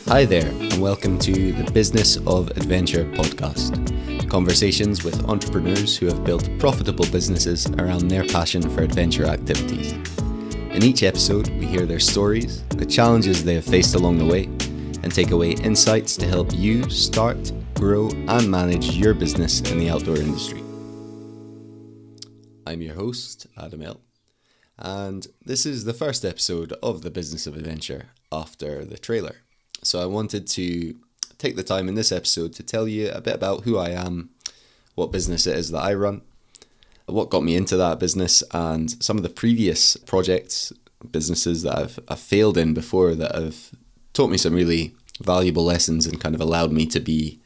Hi there, and welcome to the Business of Adventure podcast. Conversations with entrepreneurs who have built profitable businesses around their passion for adventure activities. In each episode, we hear their stories, the challenges they have faced along the way, and take away insights to help you start, grow, and manage your business in the outdoor industry. I'm your host, Adam L., and this is the first episode of the Business of Adventure after the trailer. So I wanted to take the time in this episode to tell you a bit about who I am, what business it is that I run, what got me into that business, and some of the previous projects, businesses that I've failed in before that have taught me some really valuable lessons and kind of allowed me to be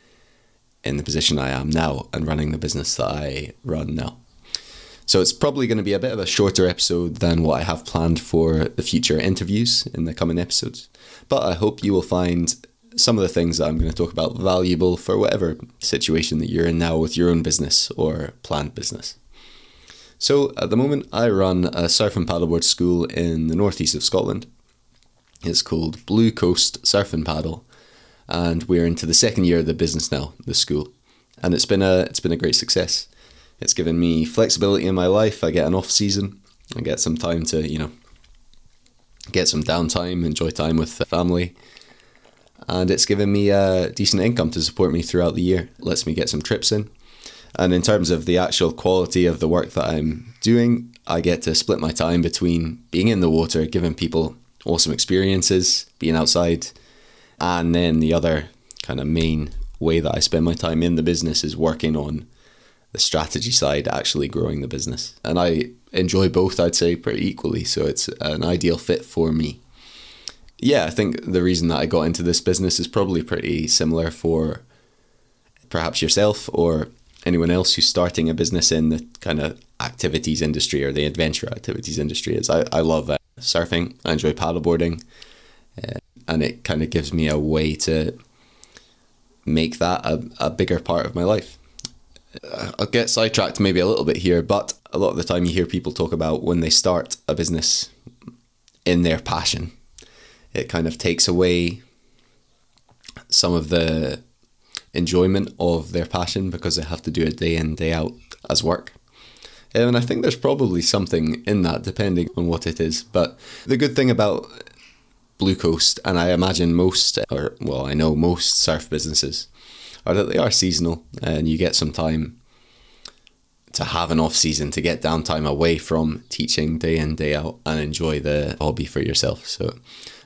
in the position I am now and running the business that I run now. So it's probably going to be a bit of a shorter episode than what I have planned for the future interviews in the coming episodes. But I hope you will find some of the things that I'm going to talk about valuable for whatever situation that you're in now with your own business or planned business. So at the moment, I run a surf and paddleboard school in the northeast of Scotland. It's called Blue Coast Surf and Paddle, and we're into the second year of the business now, the school, and it's been a great success. It's given me flexibility in my life. I get an off season. I get some time to, get some downtime, enjoy time with the family. And it's given me a decent income to support me throughout the year. It lets me get some trips in. And in terms of the actual quality of the work that I'm doing, I get to split my time between being in the water, giving people awesome experiences, being outside. And then the other kind of main way that I spend my time in the business is working on the strategy side, actually growing the business. And I enjoy both, I'd say, pretty equally. So it's an ideal fit for me. Yeah, I think the reason that I got into this business is probably pretty similar for perhaps yourself or anyone else who's starting a business in the kind of activities industry or the adventure activities industry. I love surfing, I enjoy paddleboarding, and it kind of gives me a way to make that a bigger part of my life. I'll get sidetracked maybe a little bit here, but a lot of the time you hear people talk about when they start a business in their passion, it kind of takes away some of the enjoyment of their passion because they have to do it day in, day out as work. And I think there's probably something in that depending on what it is. But the good thing about Blue Coast, and I imagine I know most surf businesses, are that they are seasonal and you get some time to have an off season, to get downtime away from teaching day in, day out and enjoy the hobby for yourself. So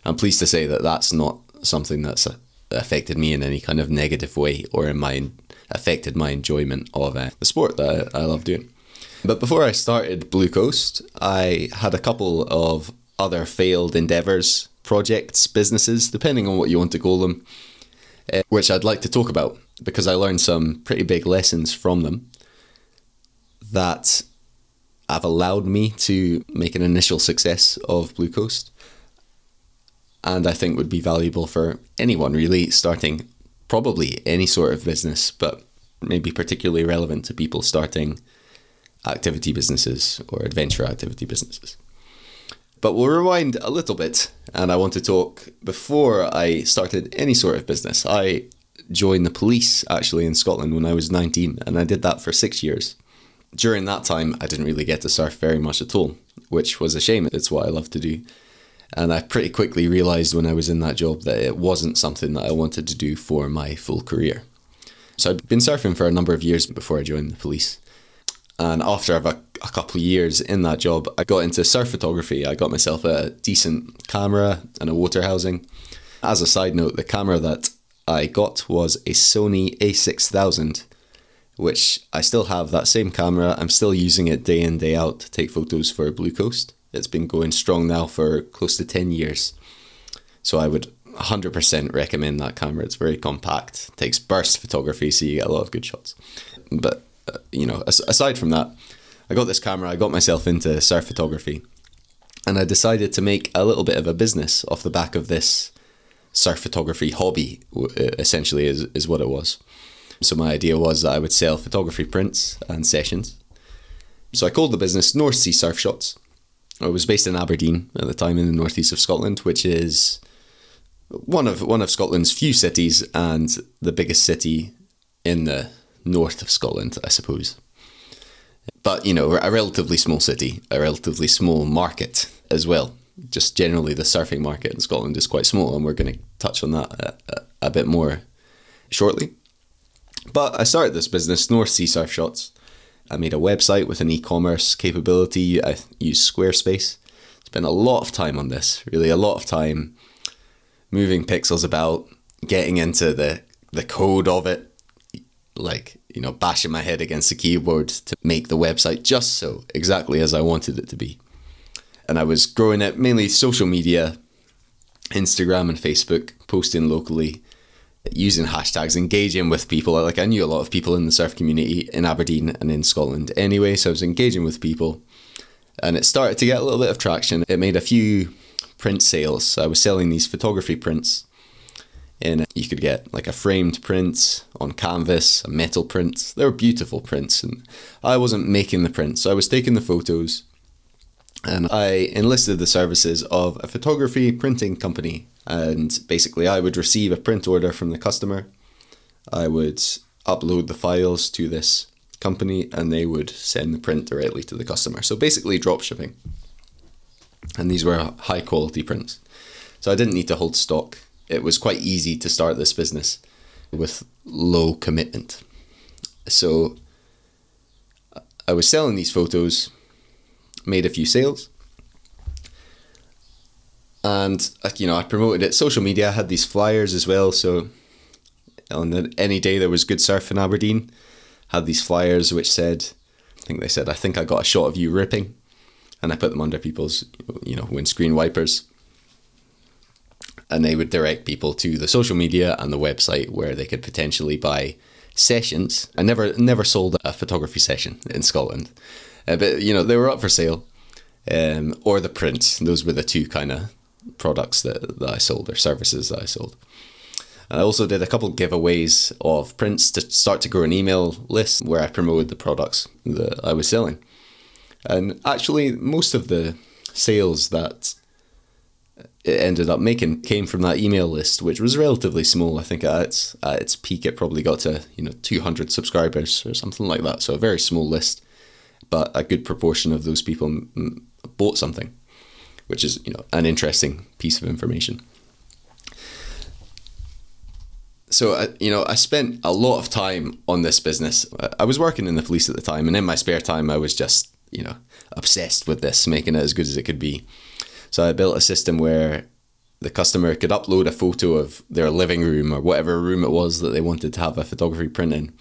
I'm pleased to say that that's not something that's affected me in any kind of negative way or affected my enjoyment of the sport that I love doing. But before I started Blue Coast, I had a couple of other failed endeavours, projects, businesses, depending on what you want to call them, which I'd like to talk about because I learned some pretty big lessons from them that have allowed me to make an initial success of Blue Coast, and I think would be valuable for anyone really starting probably any sort of business, but maybe particularly relevant to people starting activity businesses or adventure activity businesses. But we'll rewind a little bit, and I want to talk before I started any sort of business. I joined the police actually in Scotland when I was 19, and I did that for 6 years. During that time, I didn't really get to surf very much at all, which was a shame. It's what I love to do. And I pretty quickly realised when I was in that job that it wasn't something that I wanted to do for my full career. So I'd been surfing for a number of years before I joined the police. And after a couple of years in that job, I got into surf photography. I got myself a decent camera and a water housing. As a side note, the camera that I got was a Sony a6000, which I still have that same camera. I'm still using it day in, day out to take photos for Blue Coast. It's been going strong now for close to 10 years. So I would 100% recommend that camera. It's very compact, takes burst photography, so you get a lot of good shots. But aside from that, I got this camera, I got myself into surf photography, and I decided to make a little bit of a business off the back of this surf photography hobby, essentially is what it was. So my idea was that I would sell photography prints and sessions. So I called the business North Sea Surf Shots. I was based in Aberdeen at the time in the northeast of Scotland, which is one of Scotland's few cities, and the biggest city in the north of Scotland, I suppose. But, you know, a relatively small city, a relatively small market as well. Just generally the surfing market in Scotland is quite small, and we're going to touch on that a bit more shortly. But I started this business, North Sea Surf Shots. I made a website with an e-commerce capability. I used Squarespace. Spent a lot of time on this, really a lot of time moving pixels about, getting into the code of it, like, you know, bashing my head against the keyboard to make the website just so exactly as I wanted it to be. And I was growing it mainly social media, Instagram and Facebook, posting locally, using hashtags, engaging with people. Like, I knew a lot of people in the surf community in Aberdeen and in Scotland anyway, so I was engaging with people, and it started to get a little bit of traction. It made a few print sales. I was selling these photography prints, and you could get like a framed print on canvas, a metal print. They were beautiful prints, and I wasn't making the prints, so I was taking the photos, and I enlisted the services of a photography printing company. And basically I would receive a print order from the customer. I would upload the files to this company, and they would send the print directly to the customer. So basically drop shipping. And these were high quality prints. So I didn't need to hold stock. It was quite easy to start this business with low commitment. So I was selling these photos, made a few sales. And, you know, I promoted it. Social media, I had these flyers as well. So on any day there was good surf in Aberdeen, had these flyers which said, I think I got a shot of you ripping. And I put them under people's, you know, windscreen wipers. And they would direct people to the social media and the website where they could potentially buy sessions. I never sold a photography session in Scotland. But, you know, they were up for sale. Or the prints. Those were the two kind of products that I sold, or services that I sold. And I also did a couple of giveaways of prints to start to grow an email list where I promoted the products that I was selling. And actually most of the sales that it ended up making came from that email list, which was relatively small. I think at its peak it probably got to, you know, 200 subscribers or something like that. So a very small list, but a good proportion of those people bought something, which is, you know, an interesting piece of information. So, you know, I spent a lot of time on this business. I was working in the police at the time, and in my spare time, I was just, you know, obsessed with this, making it as good as it could be. So I built a system where the customer could upload a photo of their living room or whatever room it was that they wanted to have a photography print in,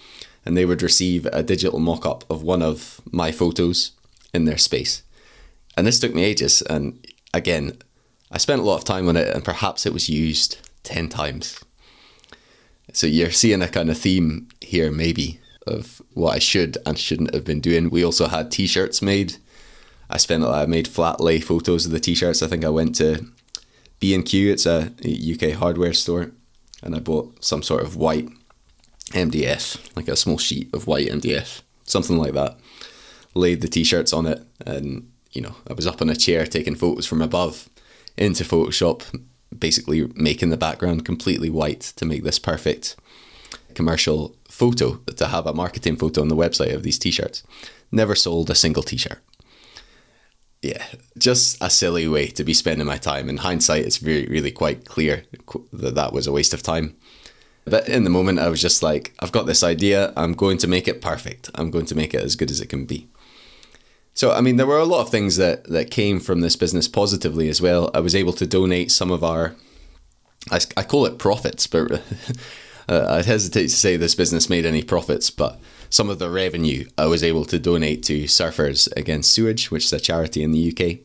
and they would receive a digital mock-up of one of my photos in their space. And this took me ages, and again, I spent a lot of time on it, and perhaps it was used 10 times. So you're seeing a kind of theme here, maybe, of what I should and shouldn't have been doing. We also had t-shirts made. I made flat lay photos of the t-shirts. I think I went to B&Q, it's a UK hardware store, and I bought some sort of white MDF, like a small sheet of white MDF, something like that. Laid the t-shirts on it, and, you know, I was up on a chair taking photos from above into Photoshop, basically making the background completely white to make this perfect commercial photo, to have a marketing photo on the website of these t-shirts. Never sold a single t-shirt. Yeah, just a silly way to be spending my time. In hindsight, it's really quite clear that that was a waste of time. But in the moment, I was just like, I've got this idea, I'm going to make it perfect. I'm going to make it as good as it can be. So, I mean, there were a lot of things that came from this business positively as well. I was able to donate some of our, I call it profits, but I'd hesitate to say this business made any profits, but some of the revenue I was able to donate to Surfers Against Sewage, which is a charity in the UK.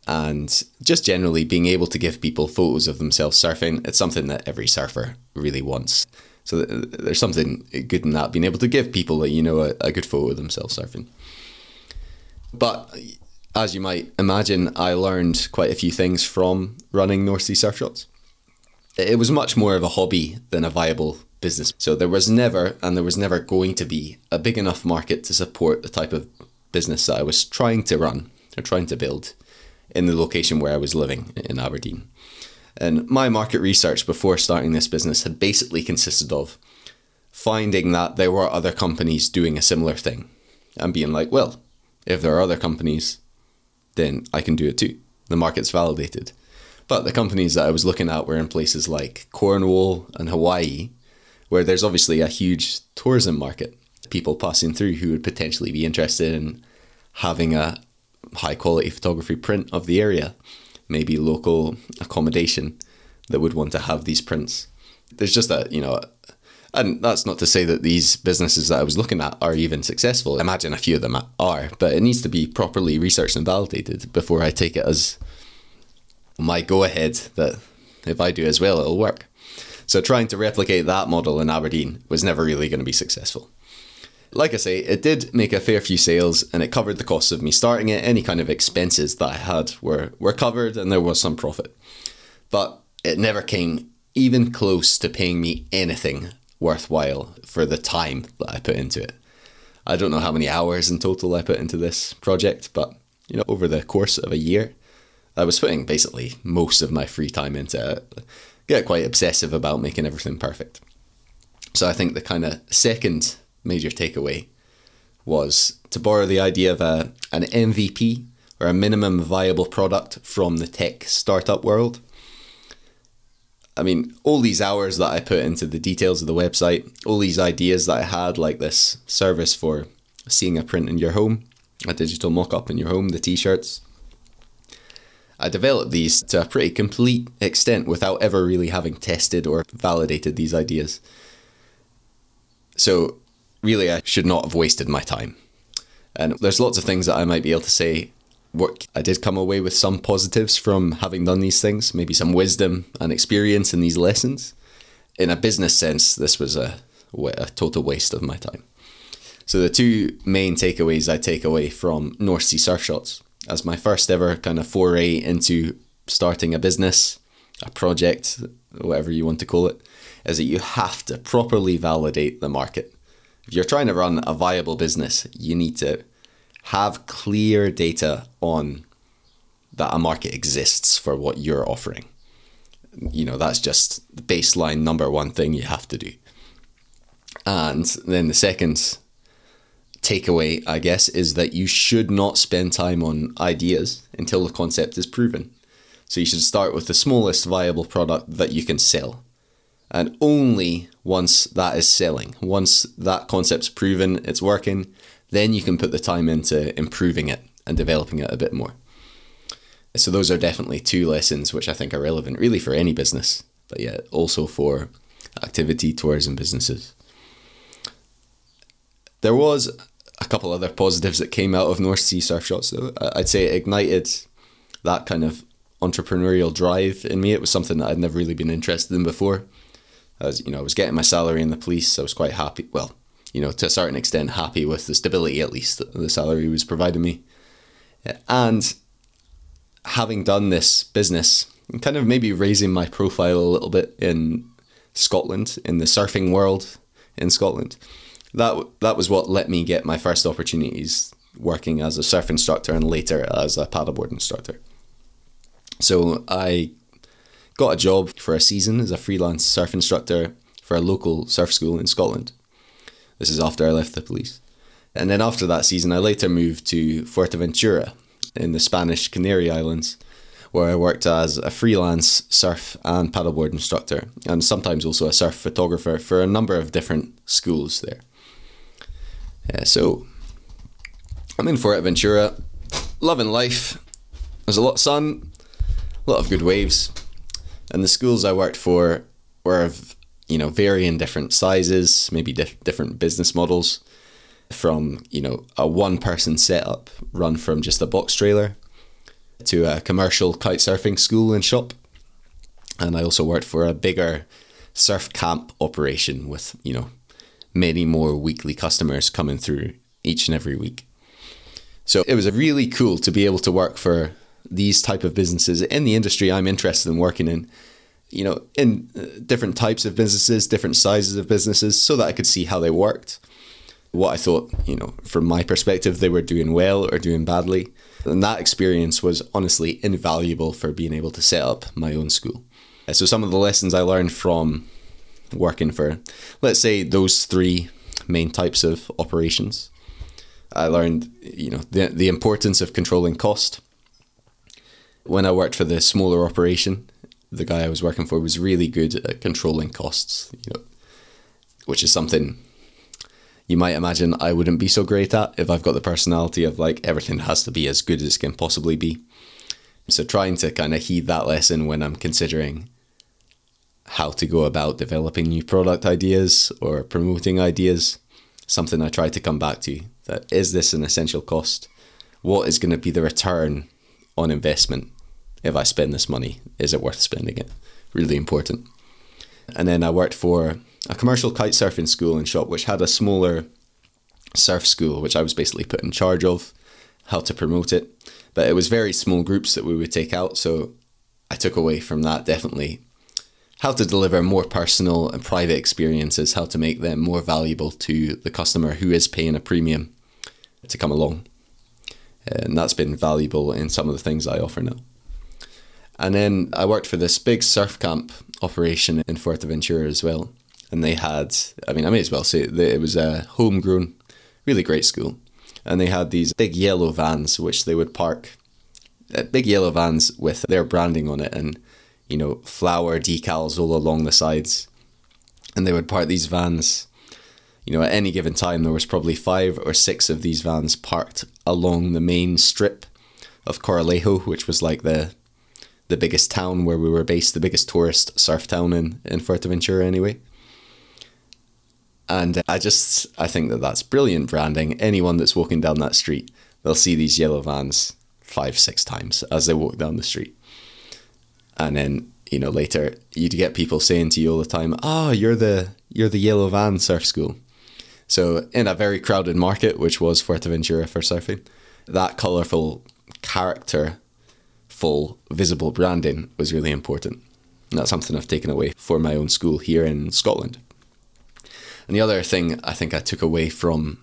And just generally being able to give people photos of themselves surfing, it's something that every surfer really wants. So there's something good in that, being able to give people, you know, a good photo of themselves surfing. But as you might imagine, I learned quite a few things from running North Sea Surf Shots. It was much more of a hobby than a viable business. So there was never, and there was never going to be, a big enough market to support the type of business that I was trying to run or trying to build in the location where I was living in Aberdeen. And my market research before starting this business had basically consisted of finding that there were other companies doing a similar thing and being like, well, if there are other companies, then I can do it too. The market's validated. But the companies that I was looking at were in places like Cornwall and Hawaii, where there's obviously a huge tourism market. People passing through who would potentially be interested in having a high quality photography print of the area, maybe local accommodation that would want to have these prints. There's just that, and that's not to say that these businesses that I was looking at are even successful. I imagine a few of them are, but it needs to be properly researched and validated before I take it as my go-ahead that if I do as well, it'll work. So trying to replicate that model in Aberdeen was never really going to be successful. Like I say, it did make a fair few sales and it covered the costs of me starting it. Any kind of expenses that I had were covered and there was some profit. But it never came even close to paying me anything worthwhile for the time that I put into it. I don't know how many hours in total I put into this project, but over the course of a year, I was putting basically most of my free time into it. Get quite obsessive about making everything perfect. So I think the kind of second major takeaway was to borrow the idea of an MVP or a minimum viable product from the tech startup world. I mean, all these hours that I put into the details of the website, all these ideas that I had, like this service for seeing a print in your home, a digital mock-up in your home, the t-shirts, I developed these to a pretty complete extent without ever really having tested or validated these ideas. So really, I should not have wasted my time. And there's lots of things that I might be able to say work. I did come away with some positives from having done these things, maybe some wisdom and experience in these lessons. In a business sense, this was a total waste of my time. So the two main takeaways I take away from North Sea Surf Shots as my first ever kind of foray into starting a business, a project, whatever you want to call it, is that you have to properly validate the market. If you're trying to run a viable business, you need to have clear data on that a market exists for what you're offering. That's just the baseline number one thing you have to do. And then the second takeaway, I guess, is that you should not spend time on ideas until the concept is proven. So you should start with the smallest viable product that you can sell. And only once that is selling, once that concept's proven, it's working, then you can put the time into improving it and developing it a bit more. So those are definitely two lessons which I think are relevant really for any business, but yeah, also for activity tourism businesses. There was a couple other positives that came out of North Sea Surf Shots though. I'd say it ignited that kind of entrepreneurial drive in me. It was something that I'd never really been interested in before. I was getting my salary in the police. I was quite happy. Well, to a certain extent, happy with the stability, at least, that the salary was providing me. And having done this business, and kind of maybe raising my profile a little bit in Scotland, in the surfing world in Scotland, that was what let me get my first opportunities working as a surf instructor and later as a paddleboard instructor. So I got a job for a season as a freelance surf instructor for a local surf school in Scotland. This is after I left the police. And then after that season, I later moved to Fuerteventura in the Spanish Canary Islands, where I worked as a freelance surf and paddleboard instructor, and sometimes also a surf photographer for a number of different schools there. So I'm in Fuerteventura, loving life. There's a lot of sun, a lot of good waves, and the schools I worked for were of varying different sizes, maybe different business models, from a one-person setup run from just a box trailer to a commercial kite surfing school and shop. And I also worked for a bigger surf camp operation with many more weekly customers coming through each and every week. So it was really cool to be able to work for these type of businesses in the industry I'm interested in working in, in different types of businesses, different sizes of businesses, so that I could see how they worked, what I thought, from my perspective, they were doing well or doing badly, And that experience was honestly invaluable for being able to set up my own school. So some of the lessons I learned from working for, let's say, those three main types of operations. I learned, the importance of controlling cost. When I worked for the smaller operation, the guy I was working for was really good at controlling costs, which is something you might imagine I wouldn't be so great at if I've got the personality of like everything has to be as good as it can possibly be. So trying to kind of heed that lesson when I'm considering how to go about developing new product ideas or promoting ideas, something I try to come back to. That is this an essential cost? What is going to be the return on investment if I spend this money? Is it worth spending it? Really important. And then I worked for a commercial kite surfing school and shop which had a smaller surf school, which I was basically put in charge of how to promote it. But it was very small groups that we would take out. So I took away from that definitely how to deliver more personal and private experiences, how to make them more valuable to the customer who is paying a premium to come along. And that's been valuable in some of the things I offer now. And then I worked for this big surf camp operation in Fuerteventura as well. And they had, I may as well say it was a homegrown, really great school. And they had these big yellow vans, which they would park, big yellow vans with their branding on it and, flower decals all along the sides. And they would park these vans, at any given time, there was probably 5 or 6 of these vans parked along the main strip of Coralejo, which was like the biggest town where we were based, the biggest tourist surf town in Fuerteventura anyway. And I think that that's brilliant branding. Anyone that's walking down that street, they'll see these yellow vans 5-6 times as they walk down the street. And then, later you'd get people saying to you all the time, you're the yellow van surf school. So in a very crowded market, which was Fuerteventura for surfing, that colourful, characterful, visible branding was really important. And that's something I've taken away for my own school here in Scotland. And the other thing I think I took away from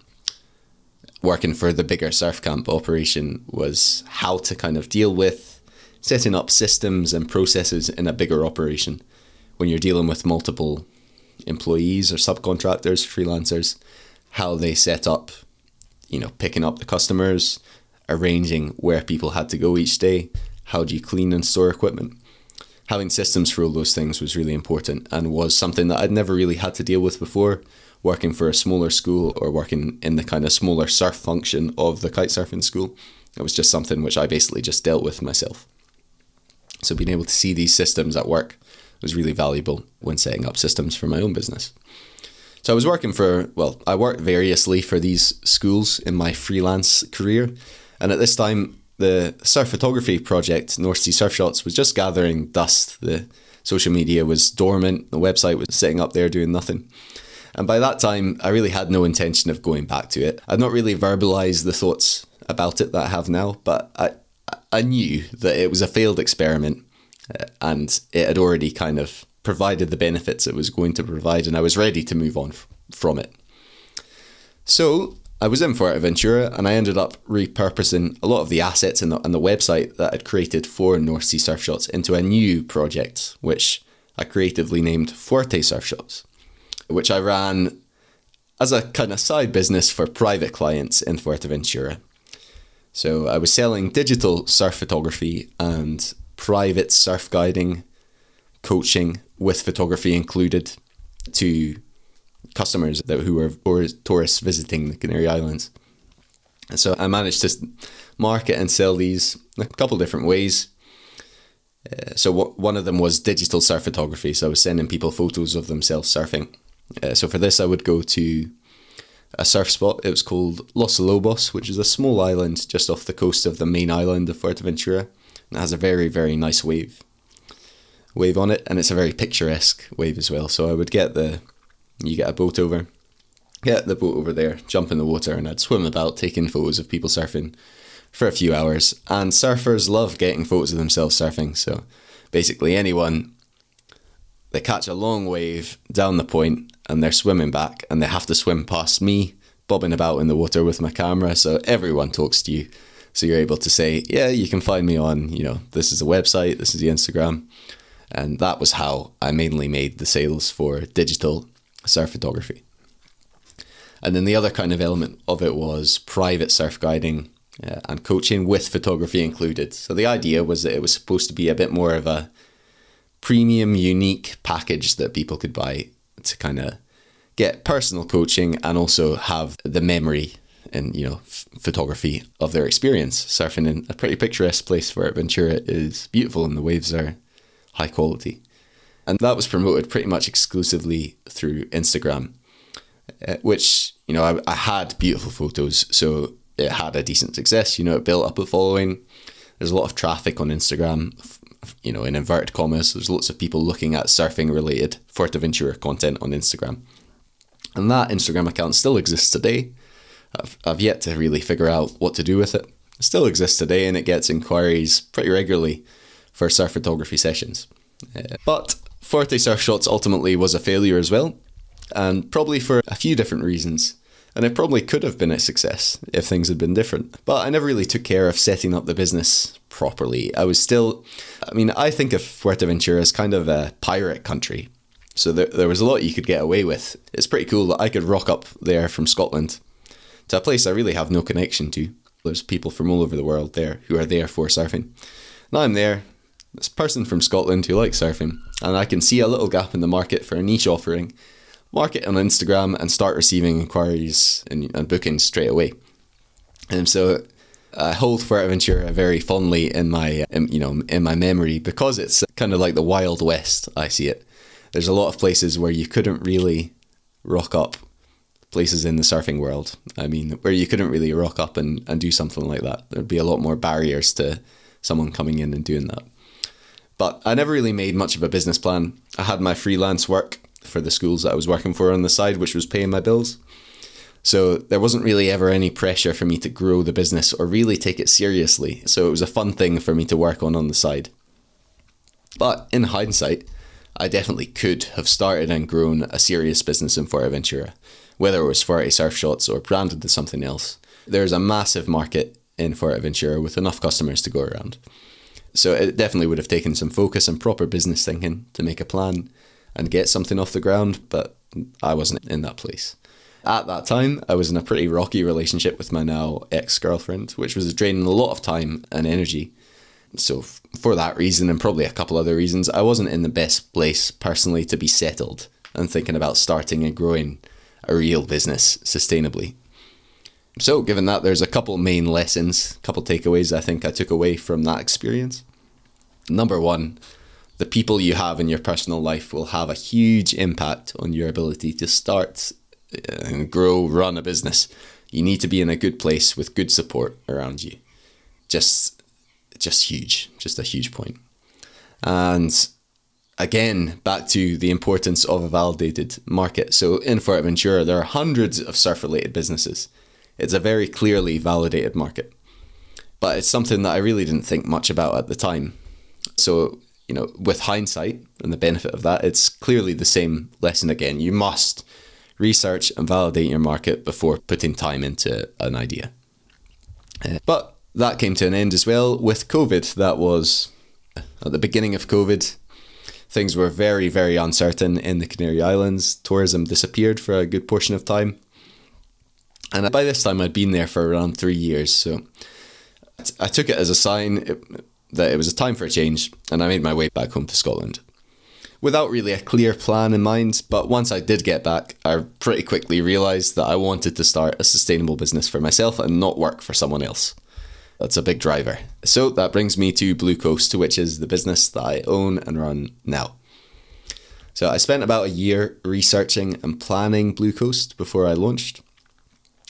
working for the bigger surf camp operation was how to kind of deal with setting up systems and processes in a bigger operation when you're dealing with multiple employees or subcontractors, freelancers, how they set up, picking up the customers, arranging where people had to go each day, how do you clean and store equipment. Having systems for all those things was really important and was something that I'd never really had to deal with before, working for a smaller school or working in the kind of smaller surf function of the kitesurfing school. It was just something which I basically just dealt with myself. So being able to see these systems at work was really valuable when setting up systems for my own business. So I was working I worked variously for these schools in my freelance career. And at this time, the surf photography project, North Sea Surf Shots, was just gathering dust. The social media was dormant. The website was sitting up there doing nothing. And by that time, I really had no intention of going back to it. I'd not really verbalized the thoughts about it that I have now, but I knew that it was a failed experiment and it had already kind of provided the benefits it was going to provide, and I was ready to move on from it. So I was in Fuerteventura and I ended up repurposing a lot of the assets and the website that I'd created for North Sea Surf Shots into a new project, which I creatively named Fuerte Surf Shots, which I ran as a kind of side business for private clients in Fuerteventura. So I was selling digital surf photography and private surf guiding, coaching with photography included to customers who were tourists visiting the Canary Islands. And so I managed to market and sell these a couple different ways. So one of them was digital surf photography. So I was sending people photos of themselves surfing. So for this, I would go to a surf spot. It was called Los Lobos, which is a small island just off the coast of the main island of Fuerteventura. And it has a very, very nice wave on it. And it's a very picturesque wave as well. So I would you get a boat over, get the boat over there, jump in the water, and I'd swim about taking photos of people surfing for a few hours. And surfers love getting photos of themselves surfing. So basically anyone, they catch a long wave down the point and they're swimming back and they have to swim past me, bobbing about in the water with my camera. So everyone talks to you. So you're able to say, yeah, you can find me on, this is the website, this is the Instagram. And that was how I mainly made the sales for digital surf photography. And then the other kind of element of it was private surf guiding and coaching with photography included. So the idea was that it was supposed to be a bit more of a premium, unique package that people could buy to kind of get personal coaching and also have the memory and, photography of their experience. Surfing in a pretty picturesque place, Fuerteventura is beautiful and the waves are high quality. And that was promoted pretty much exclusively through Instagram, which, I had beautiful photos, so it had a decent success. It built up a following. There's a lot of traffic on Instagram, in inverted commas. There's lots of people looking at surfing related Fuerteventura content on Instagram. And that Instagram account still exists today. I've yet to really figure out what to do with it. It still exists today and it gets inquiries pretty regularly for surf photography sessions. But Forte Surf Shots ultimately was a failure as well, and probably for a few different reasons. And it probably could have been a success if things had been different. But I never really took care of setting up the business properly. I think of Fuerteventura as kind of a pirate country. So there was a lot you could get away with. It's pretty cool that I could rock up there from Scotland to a place I really have no connection to. There's people from all over the world there who are there for surfing. Now I'm there, this person from Scotland who likes surfing, and I can see a little gap in the market for a niche offering, market it on Instagram and start receiving inquiries and bookings straight away. And so I hold Fuerteventura very fondly in my memory because it's kind of like the Wild West, I see it. There's a lot of places where you couldn't really rock up, places in the surfing world, where you couldn't really rock up and do something like that. There'd be a lot more barriers to someone coming in and doing that. But I never really made much of a business plan. I had my freelance work for the schools that I was working for on the side, which was paying my bills. So there wasn't really ever any pressure for me to grow the business or really take it seriously. So it was a fun thing for me to work on the side. But in hindsight, I definitely could have started and grown a serious business in Fuerteventura, whether it was Forte Surf Shots or branded as something else. There's a massive market in Fuerteventura with enough customers to go around. So it definitely would have taken some focus and proper business thinking to make a plan and get something off the ground, but I wasn't in that place. At that time, I was in a pretty rocky relationship with my now ex-girlfriend, which was draining a lot of time and energy. So for that reason, and probably a couple other reasons, I wasn't in the best place personally to be settled and thinking about starting and growing a real business sustainably. So given that, there's a couple main lessons, couple takeaways I think I took away from that experience. Number one, the people you have in your personal life will have a huge impact on your ability to start and grow, run a business. You need to be in a good place with good support around you. Just huge, just a huge point. And again, back to the importance of a validated market. So in Fuerteventura, there are hundreds of surf-related businesses. It's a very clearly validated market. But it's something that I really didn't think much about at the time. So, with hindsight and the benefit of that, it's clearly the same lesson again. You must research and validate your market before putting time into an idea. But that came to an end as well with COVID. That was at the beginning of COVID. Things were very, very uncertain in the Canary Islands. Tourism disappeared for a good portion of time. And by this time, I'd been there for around 3 years. So I took it as a sign that it was a time for a change, and I made my way back home to Scotland. Without really a clear plan in mind, but once I did get back, I pretty quickly realised that I wanted to start a sustainable business for myself and not work for someone else. That's a big driver. So that brings me to Blue Coast, which is the business that I own and run now. So I spent about a year researching and planning Blue Coast before I launched.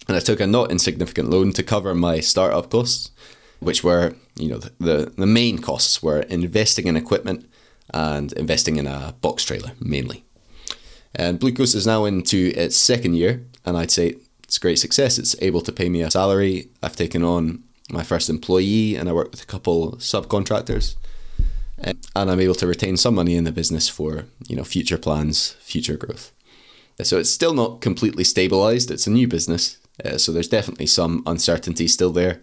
And I took a not insignificant loan to cover my startup costs, which were, the main costs were investing in equipment and investing in a box trailer, mainly. And Blue Coast is now into its second year, and I'd say it's a great success. It's able to pay me a salary. I've taken on my first employee, and I work with a couple subcontractors. And I'm able to retain some money in the business for, future plans, future growth. So it's still not completely stabilized. It's a new business. So there's definitely some uncertainty still there.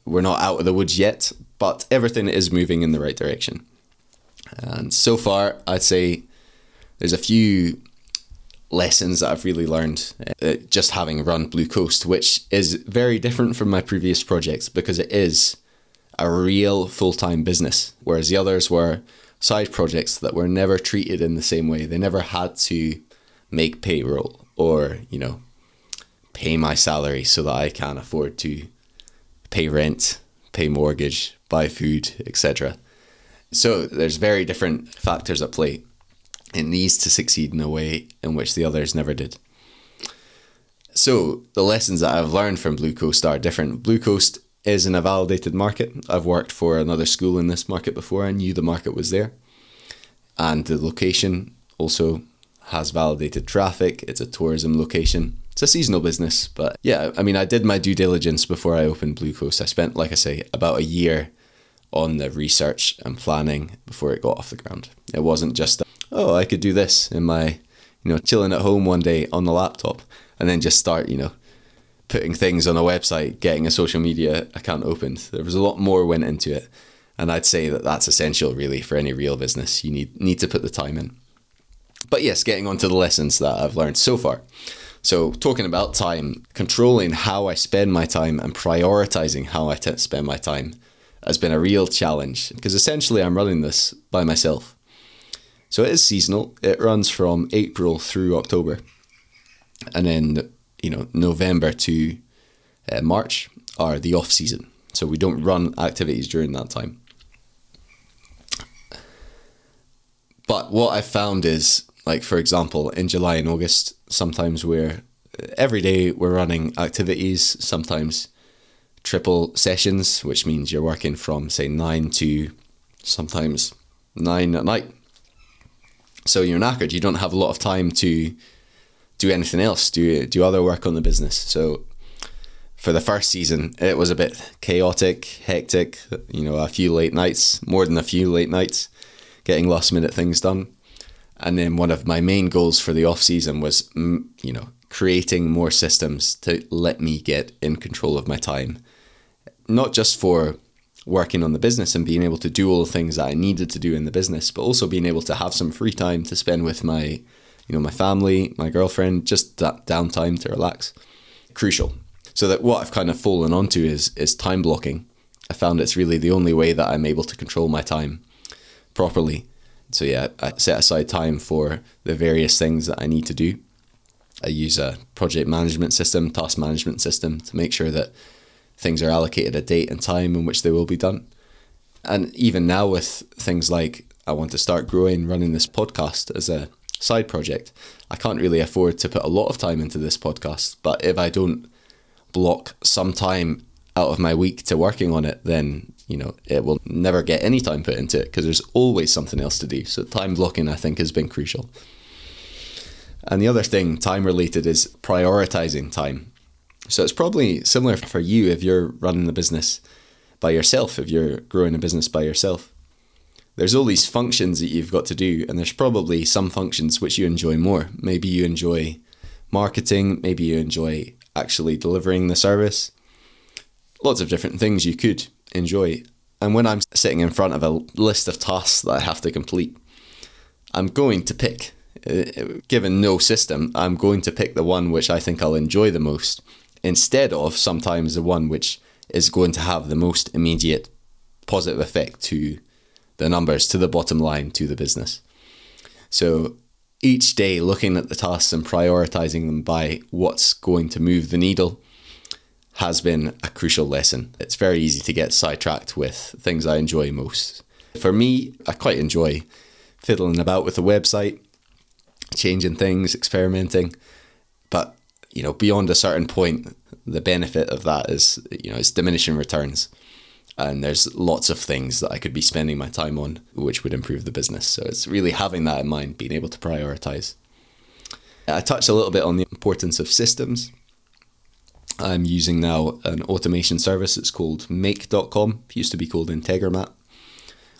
we're not out of the woods yet, but everything is moving in the right direction. And so far, I'd say there's a few lessons that I've really learned just having run Blue Coast, which is very different from my previous projects because it is a real full-time business, whereas the others were side projects that were never treated in the same way. They never had to make payroll or, pay my salary so that I can afford to pay rent, pay mortgage, buy food, etc. So there's very different factors at play. It needs to succeed in a way in which the others never did. So the lessons that I've learned from Blue Coast are different. Blue Coast is in a validated market. I've worked for another school in this market before. I knew the market was there. And the location also has validated traffic. It's a tourism location. It's a seasonal business. But yeah, I did my due diligence before I opened Blue Coast. I spent, like I say, about a year on the research and planning before it got off the ground. It wasn't just, I could do this in my, chilling at home one day on the laptop and then just start, putting things on a website, getting a social media account opened. There was a lot more went into it. And I'd say that that's essential really for any real business. You need to put the time in. But yes, getting on to the lessons that I've learned so far. So talking about time, controlling how I spend my time and prioritizing how I spend my time has been a real challenge because essentially I'm running this by myself. So it is seasonal. It runs from April through October. And then, November to March are the off season. So we don't run activities during that time. But what I've found is, like, for example, in July and August, sometimes every day we're running activities, sometimes triple sessions, which means you're working from, say, 9 to sometimes 9 at night. So you're knackered. You don't have a lot of time to do anything else, do other work on the business. So for the first season, it was a bit chaotic, hectic, a few late nights, more than a few late nights, getting last minute things done. And then one of my main goals for the off season was, creating more systems to let me get in control of my time. Not just for working on the business and being able to do all the things that I needed to do in the business, but also being able to have some free time to spend with my, my family, my girlfriend, just that downtime to relax. Crucial. So that what I've kind of fallen onto is time blocking. I found it's really the only way that I'm able to control my time properly. So yeah, I set aside time for the various things that I need to do. I use a project management system, task management system to make sure that things are allocated a date and time in which they will be done. And even now with things like I want to start running this podcast as a side project, I can't really afford to put a lot of time into this podcast. But if I don't block some time out of my week to working on it, then, it will never get any time put into it because there's always something else to do. So time blocking, I think, has been crucial. And the other thing, time related, is prioritizing time. So it's probably similar for you if you're running the business by yourself, if you're growing a business by yourself. There's all these functions that you've got to do, and there's probably some functions which you enjoy more. Maybe you enjoy marketing, maybe you enjoy actually delivering the service. Lots of different things you could enjoy. And when I'm sitting in front of a list of tasks that I have to complete, I'm going to pick, given no system, I'm going to pick the one which I think I'll enjoy the most, instead of sometimes the one which is going to have the most immediate positive effect to the numbers, to the bottom line, to the business. So each day looking at the tasks and prioritizing them by what's going to move the needle has been a crucial lesson. It's very easy to get sidetracked with things I enjoy most. For me, I quite enjoy fiddling about with the website, changing things, experimenting. But, beyond a certain point, the benefit of that is, it's diminishing returns. And there's lots of things that I could be spending my time on which would improve the business. So it's really having that in mind, being able to prioritize. I touched a little bit on the importance of systems. I'm using now an automation service. It's called make.com. It used to be called Integromat,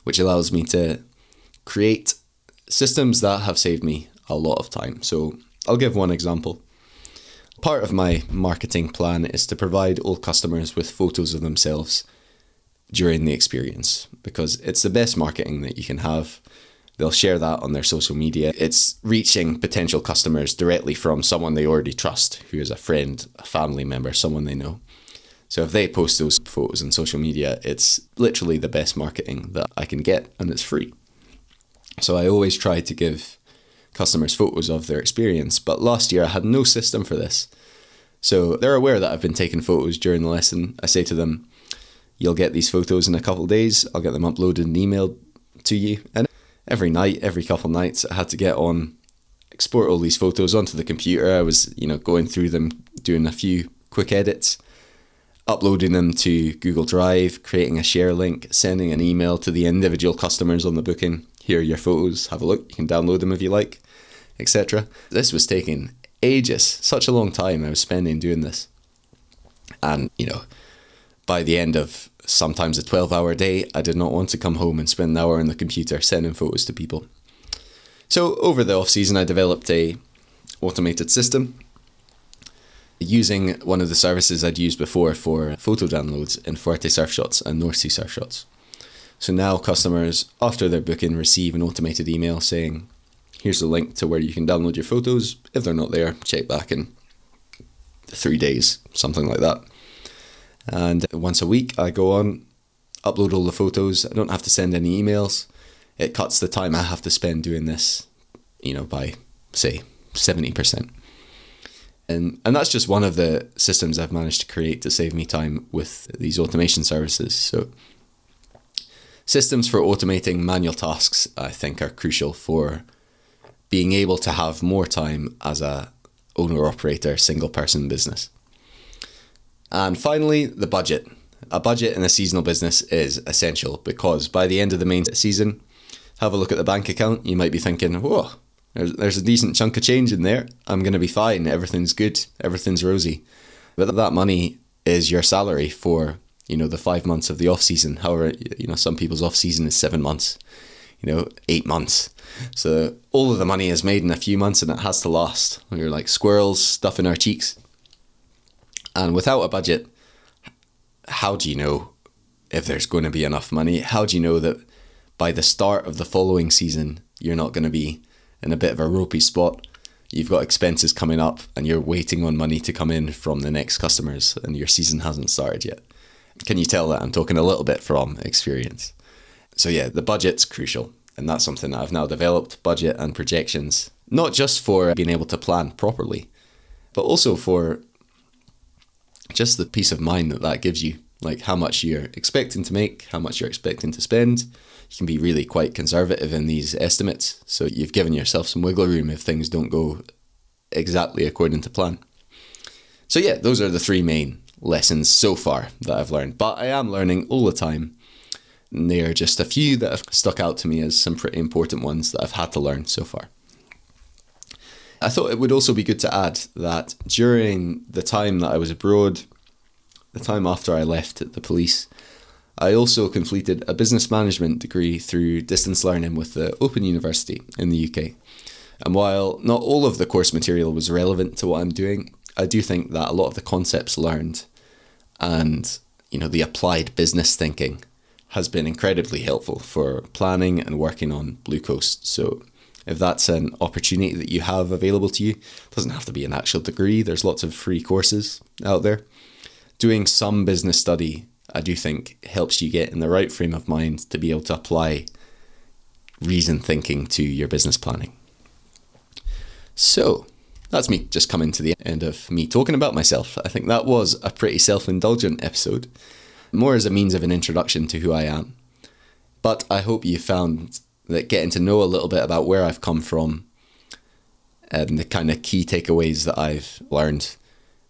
which allows me to create systems that have saved me a lot of time. So I'll give one example. Part of my marketing plan is to provide all customers with photos of themselves during the experience, because it's the best marketing that you can have. They'll share that on their social media. It's reaching potential customers directly from someone they already trust, who is a friend, a family member, someone they know. So if they post those photos on social media, it's literally the best marketing that I can get, and it's free. So I always try to give customers photos of their experience, but last year I had no system for this. So they're aware that I've been taking photos during the lesson. I say to them, you'll get these photos in a couple of days. I'll get them uploaded and emailed to you. And every night, every couple of nights, I had to get on, export all these photos onto the computer. I was, going through them, doing a few quick edits, uploading them to Google Drive, creating a share link, sending an email to the individual customers on the booking. Here are your photos, have a look, you can download them if you like, etc. This was taking ages, such a long time I was spending doing this. And, by the end of sometimes a 12-hour day, I did not want to come home and spend an hour on the computer sending photos to people. So over the off-season, I developed a automated system using one of the services I'd used before for photo downloads in Fuerte Surf Shots and North Sea Surf Shots. So now customers, after their booking, receive an automated email saying, here's the link to where you can download your photos. If they're not there, check back in 3 days, something like that. And once a week, I go on, upload all the photos. I don't have to send any emails. It cuts the time I have to spend doing this, by, say, 70%. And that's just one of the systems I've managed to create to save me time with these automation services. So systems for automating manual tasks, I think, are crucial for being able to have more time as a owner-operator, single-person business. And finally, the budget. A budget in a seasonal business is essential, because by the end of the main season, have a look at the bank account. You might be thinking, whoa, there's a decent chunk of change in there. I'm going to be fine. Everything's good. Everything's rosy. But that money is your salary for, the 5 months of the off season. However, some people's off season is 7 months, 8 months. So all of the money is made in a few months, and it has to last. We're like squirrels stuffing our cheeks. And without a budget, how do you know if there's going to be enough money? How do you know that by the start of the following season, you're not going to be in a bit of a ropey spot? You've got expenses coming up and you're waiting on money to come in from the next customers, and your season hasn't started yet. Can you tell that I'm talking a little bit from experience? So yeah, the budget's crucial. And that's something that I've now developed, budget and projections, not just for being able to plan properly, but also for just the peace of mind that gives you, like how much you're expecting to make, how much you're expecting to spend. You can be really quite conservative in these estimates, so you've given yourself some wiggle room if things don't go exactly according to plan. So yeah, those are the 3 main lessons so far that I've learned, but I am learning all the time. And they are just a few that have stuck out to me as some pretty important ones that I've had to learn so far. I thought it would also be good to add that during the time that I was abroad, the time after I left the police, I also completed a business management degree through distance learning with the Open University in the UK. And while not all of the course material was relevant to what I'm doing, I do think that a lot of the concepts learned and, the applied business thinking has been incredibly helpful for planning and working on Blue Coast. So if that's an opportunity that you have available to you, it doesn't have to be an actual degree. There's lots of free courses out there. Doing some business study, I do think, helps you get in the right frame of mind to be able to apply reasoned thinking to your business planning. So that's me just coming to the end of me talking about myself. I think that was a pretty self-indulgent episode, more as a means of an introduction to who I am. But I hope you found that getting to know a little bit about where I've come from and the kind of key takeaways that I've learned,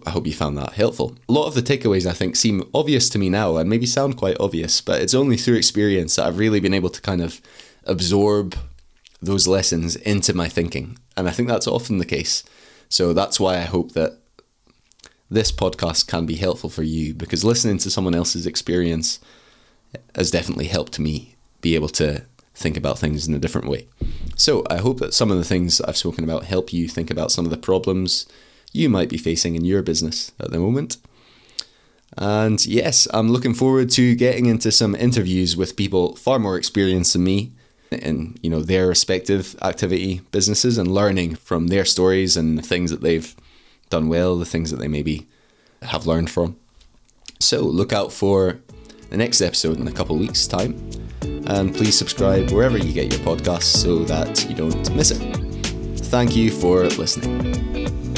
I hope you found that helpful. A lot of the takeaways I think seem obvious to me now and maybe sound quite obvious, but it's only through experience that I've really been able to kind of absorb those lessons into my thinking. And I think that's often the case. So that's why I hope that this podcast can be helpful for you, because listening to someone else's experience has definitely helped me be able to think about things in a different way. So I hope that some of the things I've spoken about help you think about some of the problems you might be facing in your business at the moment. And yes, I'm looking forward to getting into some interviews with people far more experienced than me in, their respective activity businesses, and learning from their stories and the things that they've done well, the things that they maybe have learned from. So look out for the next episode in a couple of weeks' time, and please subscribe wherever you get your podcasts so that you don't miss it. Thank you for listening.